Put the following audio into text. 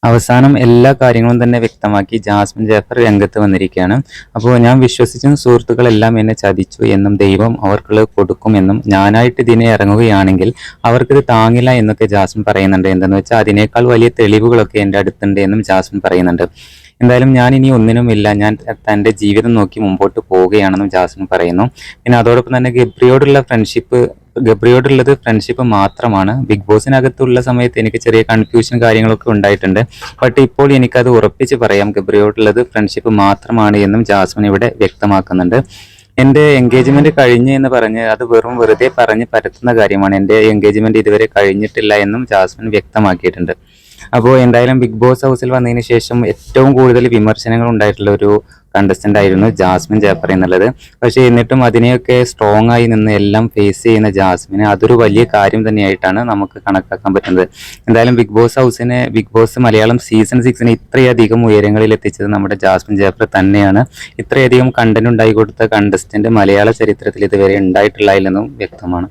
അവസാനം എല്ലാ കാര്യങ്ങളും തന്നെ വ്യക്തമാക്കി ജാസ്മിൻ ജാഫർ രംഗത്ത് വന്നിരിക്കുകയാണ്. അപ്പോൾ ഞാൻ വിശ്വസിച്ച സുഹൃത്തുക്കളെല്ലാം എന്നെ ചതിച്ചു എന്നും ദൈവം അവർക്കുള്ളത് കൊടുക്കുമെന്നും ഞാനായിട്ട് ഇതിനെ ഇറങ്ങുകയാണെങ്കിൽ അവർക്കിത് താങ്ങില്ല എന്നൊക്കെ ജാസ്മിൻ പറയുന്നുണ്ട്. എന്തെന്ന് വെച്ചാൽ അതിനേക്കാൾ വലിയ തെളിവുകളൊക്കെ എൻ്റെ അടുത്തുണ്ട് എന്നും ജാസ്മിൻ പറയുന്നുണ്ട്. എന്തായാലും ഞാൻ ഇനി ഒന്നിനുമില്ല, ഞാൻ തൻ്റെ ജീവിതം നോക്കി മുമ്പോട്ട് പോവുകയാണെന്നും ജാസ്മിൻ പറയുന്നു. പിന്നെ അതോടൊപ്പം തന്നെ ഗബ്രിയോടുള്ളത് ഫ്രണ്ട്ഷിപ്പ് മാത്രമാണ്. ബിഗ് ബോസിനകത്തുള്ള സമയത്ത് എനിക്ക് ചെറിയ കൺഫ്യൂഷൻ കാര്യങ്ങളൊക്കെ ഉണ്ടായിട്ടുണ്ട്. ബട്ട് ഇപ്പോൾ എനിക്കത് ഉറപ്പിച്ച് പറയാം, ഗബ്രിയോടുള്ളത് ഫ്രണ്ട്ഷിപ്പ് മാത്രമാണ് എന്നും ജാസ്മിൻ ഇവിടെ വ്യക്തമാക്കുന്നുണ്ട്. എൻ്റെ എൻഗേജ്മെന്റ് കഴിഞ്ഞു എന്ന് പറഞ്ഞ് അത് വെറുതെ പറഞ്ഞ് പരത്തുന്ന കാര്യമാണ്. എൻ്റെ എൻഗേജ്മെന്റ് ഇതുവരെ കഴിഞ്ഞിട്ടില്ല എന്നും ജാസ്മിൻ വ്യക്തമാക്കിയിട്ടുണ്ട്. അപ്പോൾ എന്തായാലും ബിഗ് ബോസ് ഹൗസിൽ വന്നതിന് ശേഷം ഏറ്റവും കൂടുതൽ വിമർശനങ്ങൾ ഉണ്ടായിട്ടുള്ള ഒരു കണ്ടസ്റ്റന്റ് ആയിരുന്നു ജാസ്മിൻ ജാഫർ എന്നുള്ളത്. പക്ഷേ എന്നിട്ടും അതിനെയൊക്കെ സ്ട്രോങ് ആയി നിന്ന് എല്ലാം ഫേസ് ചെയ്യുന്ന ജാസ്മിന് അതൊരു വലിയ കാര്യം തന്നെയായിട്ടാണ് നമുക്ക് കണക്കാക്കാൻ പറ്റുന്നത്. എന്തായാലും ബിഗ് ബോസ് മലയാളം സീസൺ 6 ഇത്രയധികം ഉയരങ്ങളിൽ എത്തിച്ചത് നമ്മുടെ ജാസ്മിൻ ജാഫർ തന്നെയാണ്. ഇത്രയധികം കണ്ടന്റ് ഉണ്ടായി കൊടുത്ത കണ്ടസ്റ്റന്റ് മലയാള ചരിത്രത്തിൽ ഇതുവരെ ഉണ്ടായിട്ടില്ല എന്നും വ്യക്തമാണ്.